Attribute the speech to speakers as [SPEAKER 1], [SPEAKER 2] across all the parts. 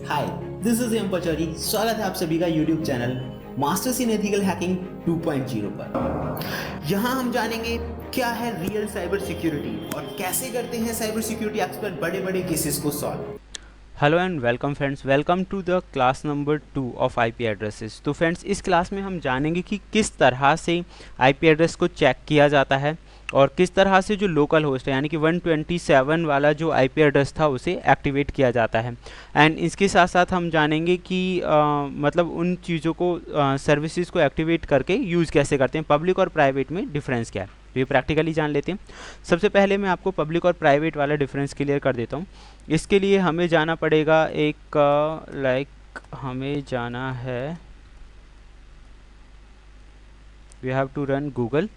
[SPEAKER 1] Hi, this is M Pachauri. स्वागत है आप सभी का YouTube channel masters in ethical hacking 2.0 पर। यहाँ हम जानेंगे क्या है रियल साइबर सिक्योरिटी और कैसे करते हैं साइबर सिक्योरिटी एक्सपर्ट बड़े बड़े केसेस को solve.
[SPEAKER 2] Hello and welcome friends, welcome to the class number 2 of IP addresses. तो फ्रेंड्स, इस क्लास में हम जानेंगे कि किस तरह से आईपी एड्रेस को चेक किया जाता है और किस तरह से जो लोकल होस्ट है यानी कि 127 वाला जो आईपी एड्रेस था उसे एक्टिवेट किया जाता है। एंड इसके साथ साथ हम जानेंगे कि मतलब उन चीज़ों को सर्विसेज को एक्टिवेट करके यूज़ कैसे करते हैं, पब्लिक और प्राइवेट में डिफरेंस क्या है, तो ये प्रैक्टिकली जान लेते हैं। सबसे पहले मैं आपको पब्लिक और प्राइवेट वाला डिफरेंस क्लियर कर देता हूँ। इसके लिए हमें जाना पड़ेगा हमें जाना है, we have to run Google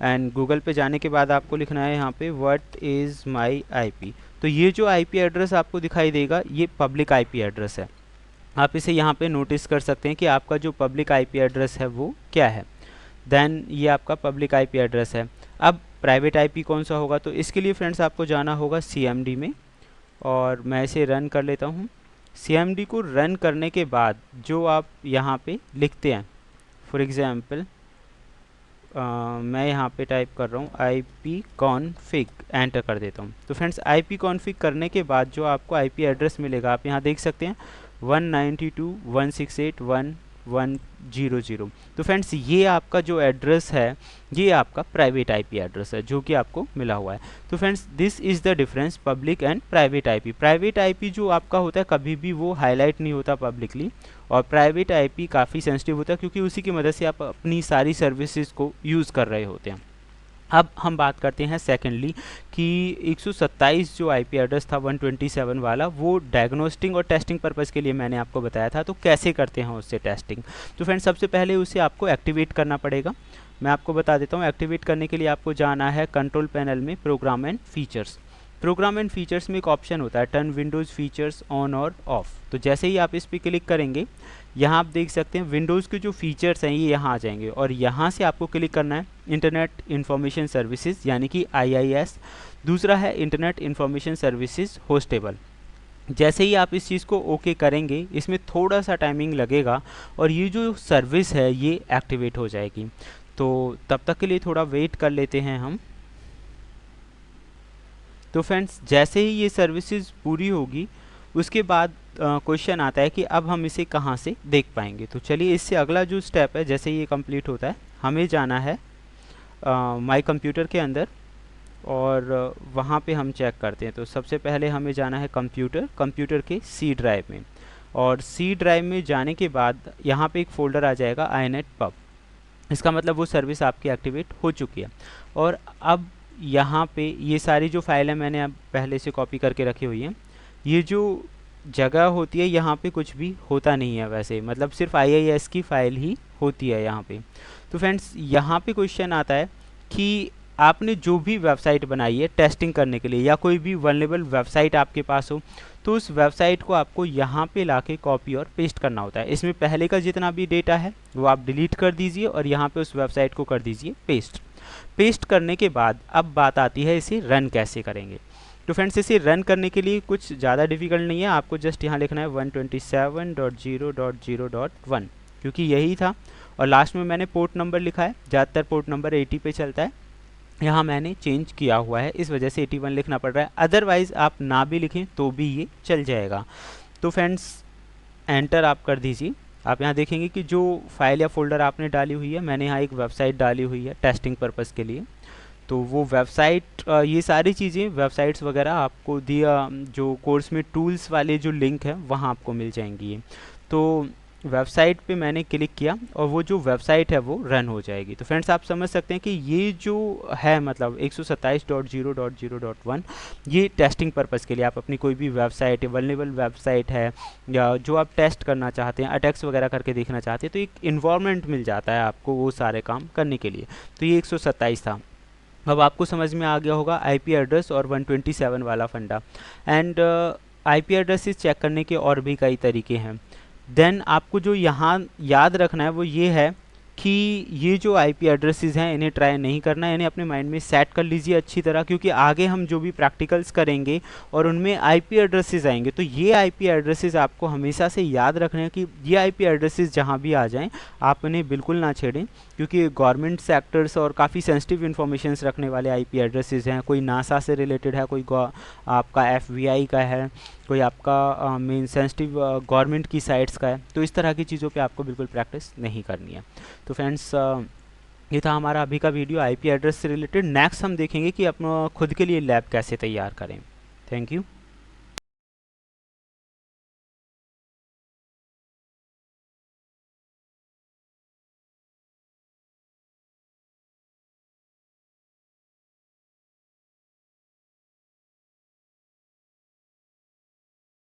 [SPEAKER 2] and Google पे जाने के बाद आपको लिखना है यहाँ पे व्हाट इज़ माई आईपी। तो ये जो आईपी एड्रेस आपको दिखाई देगा ये पब्लिक आईपी एड्रेस है। आप इसे यहाँ पे नोटिस कर सकते हैं कि आपका जो पब्लिक आईपी एड्रेस है वो क्या है। देन ये आपका पब्लिक आईपी एड्रेस है। अब प्राइवेट आईपी कौन सा होगा, तो इसके लिए फ्रेंड्स आपको जाना होगा सीएमडी में और मैं इसे रन कर लेता हूँ। सीएमडी को रन करने के बाद जो आप यहाँ पे लिखते हैं, फॉर एग्ज़ाम्पल मैं यहाँ पे टाइप कर रहा हूँ IP config, एंटर कर देता हूँ। तो फ्रेंड्स IP config करने के बाद जो आपको IP एड्रेस मिलेगा आप यहाँ देख सकते हैं 192.168.1.1.0.0। तो फ्रेंड्स ये आपका जो एड्रेस है ये आपका प्राइवेट IP एड्रेस है जो कि आपको मिला हुआ है। तो friends this is the difference public and private IP। Private IP जो आपका होता है कभी भी वो हाईलाइट नहीं होता पब्लिकली, और प्राइवेट IP काफ़ी सेंसिटिव होता है क्योंकि उसी की मदद से आप अपनी सारी सर्विसेज को यूज़ कर रहे होते हैं। अब हम बात करते हैं सेकेंडली कि 127 जो आईपी एड्रेस था 127 वाला, वो डायग्नोस्टिंग और टेस्टिंग पर्पज़ के लिए मैंने आपको बताया था। तो कैसे करते हैं उससे टेस्टिंग, तो फ्रेंड्स सबसे पहले उसे आपको एक्टिवेट करना पड़ेगा। मैं आपको बता देता हूँ। एक्टिवेट करने के लिए आपको जाना है कंट्रोल पैनल में program and features. Program and features में एक ऑप्शन होता है टर्न विंडोज़ फीचर्स ऑन और ऑफ। तो जैसे ही आप इस पर क्लिक करेंगे यहाँ आप देख सकते हैं विंडोज़ के जो फीचर्स हैं ये यहाँ आ जाएंगे और यहाँ से आपको क्लिक करना है इंटरनेट इन्फॉर्मेशन सर्विसेज यानी कि IIS। दूसरा है इंटरनेट इन्फॉर्मेशन सर्विसेज होस्टेबल। जैसे ही आप इस चीज़ को ओके करेंगे इसमें थोड़ा सा टाइमिंग लगेगा और ये जो सर्विस है ये एक्टिवेट हो जाएगी। तो तब तक के लिए थोड़ा वेट कर लेते हैं हम। तो फ्रेंड्स जैसे ही ये सर्विसेज पूरी होगी उसके बाद क्वेश्चन आता है कि अब हम इसे कहाँ से देख पाएंगे। तो चलिए इससे अगला जो स्टेप है, जैसे ये कंप्लीट होता है हमें जाना है माई कंप्यूटर के अंदर और वहाँ पे हम चेक करते हैं। तो सबसे पहले हमें जाना है कंप्यूटर के C ड्राइव में, और C ड्राइव में जाने के बाद यहाँ पे एक फ़ोल्डर आ जाएगा inet pub। इसका मतलब वो सर्विस आपकी एक्टिवेट हो चुकी है। और अब यहाँ पे ये सारी जो फाइल है मैंने अब पहले से कॉपी करके रखी हुई है। ये जो जगह होती है यहाँ पे कुछ भी होता नहीं है वैसे, मतलब सिर्फ IIS की फ़ाइल ही होती है यहाँ पे। तो फ्रेंड्स यहाँ पे क्वेश्चन आता है कि आपने जो भी वेबसाइट बनाई है टेस्टिंग करने के लिए या कोई भी वल्नरेबल वेबसाइट आपके पास हो तो उस वेबसाइट को आपको यहाँ पे लाके कॉपी और पेस्ट करना होता है। इसमें पहले का जितना भी डेटा है वो आप डिलीट कर दीजिए और यहाँ पे उस वेबसाइट को कर दीजिए पेस्ट करने के बाद अब बात आती है इसे रन कैसे करेंगे। तो फ्रेंड्स इसे रन करने के लिए कुछ ज़्यादा डिफ़िकल्ट नहीं है, आपको जस्ट यहाँ लिखना है 127.0.0.1 क्योंकि यही था और लास्ट में मैंने पोर्ट नंबर लिखा है। ज़्यादातर पोर्ट नंबर 80 पे चलता है, यहाँ मैंने चेंज किया हुआ है इस वजह से 81 लिखना पड़ रहा है। अदरवाइज़ आप ना भी लिखें तो भी ये चल जाएगा। तो फ्रेंड्स एंटर आप कर दीजिए। आप यहाँ देखेंगे कि जो फाइल या फोल्डर आपने डाली हुई है, मैंने यहाँ एक वेबसाइट डाली हुई है टेस्टिंग पर्पज़ के लिए। तो वो वेबसाइट ये सारी चीज़ें वेबसाइट्स वगैरह आपको दिया जो कोर्स में टूल्स वाले जो लिंक है वहाँ आपको मिल जाएंगी ये। तो वेबसाइट पे मैंने क्लिक किया और वो जो वेबसाइट है वो रन हो जाएगी। तो फ्रेंड्स आप समझ सकते हैं कि ये जो है मतलब 127.0.0.1 ये टेस्टिंग पर्पज़ के लिए आप अपनी कोई भी वेबसाइट वल्नरेबल वेबसाइट है या जो आप टेस्ट करना चाहते हैं अटैक्स वगैरह करके देखना चाहते हैं तो एक इन्वायरमेंट मिल जाता है आपको वो सारे काम करने के लिए। तो ये 127 था। अब आपको समझ में आ गया होगा IP एड्रेस और 127 वाला फंडा। एंड IP एड्रेसेस चेक करने के और भी कई तरीके हैं। देन आपको जो यहाँ याद रखना है वो ये है कि ये जो आईपी एड्रेसेस हैं इन्हें ट्राई नहीं करना है, इन्हें अपने माइंड में सेट कर लीजिए अच्छी तरह, क्योंकि आगे हम जो भी प्रैक्टिकल्स करेंगे और उनमें आईपी एड्रेसेस आएंगे तो ये आईपी एड्रेसेस आपको हमेशा से याद रखने हैं कि ये आईपी एड्रेसेस जहाँ भी आ जाएं आप इन्हें बिल्कुल ना छेड़ें, क्योंकि गवर्नमेंट सेक्टर्स और काफ़ी सेंसिटिव इन्फॉर्मेशंस रखने वाले आईपी एड्रेसेस हैं। कोई नासा से रिलेटेड है, कोई आपका एफबीआई का है, कोई आपका मेन सेंसिटिव गवर्नमेंट की साइट्स का है। तो इस तरह की चीज़ों पे आपको बिल्कुल प्रैक्टिस नहीं करनी है। तो फ्रेंड्स ये था हमारा अभी का वीडियो आईपी एड्रेस से रिलेटेड। नेक्स्ट हम देखेंगे कि अपना खुद के लिए लैब कैसे तैयार करें। Thank you.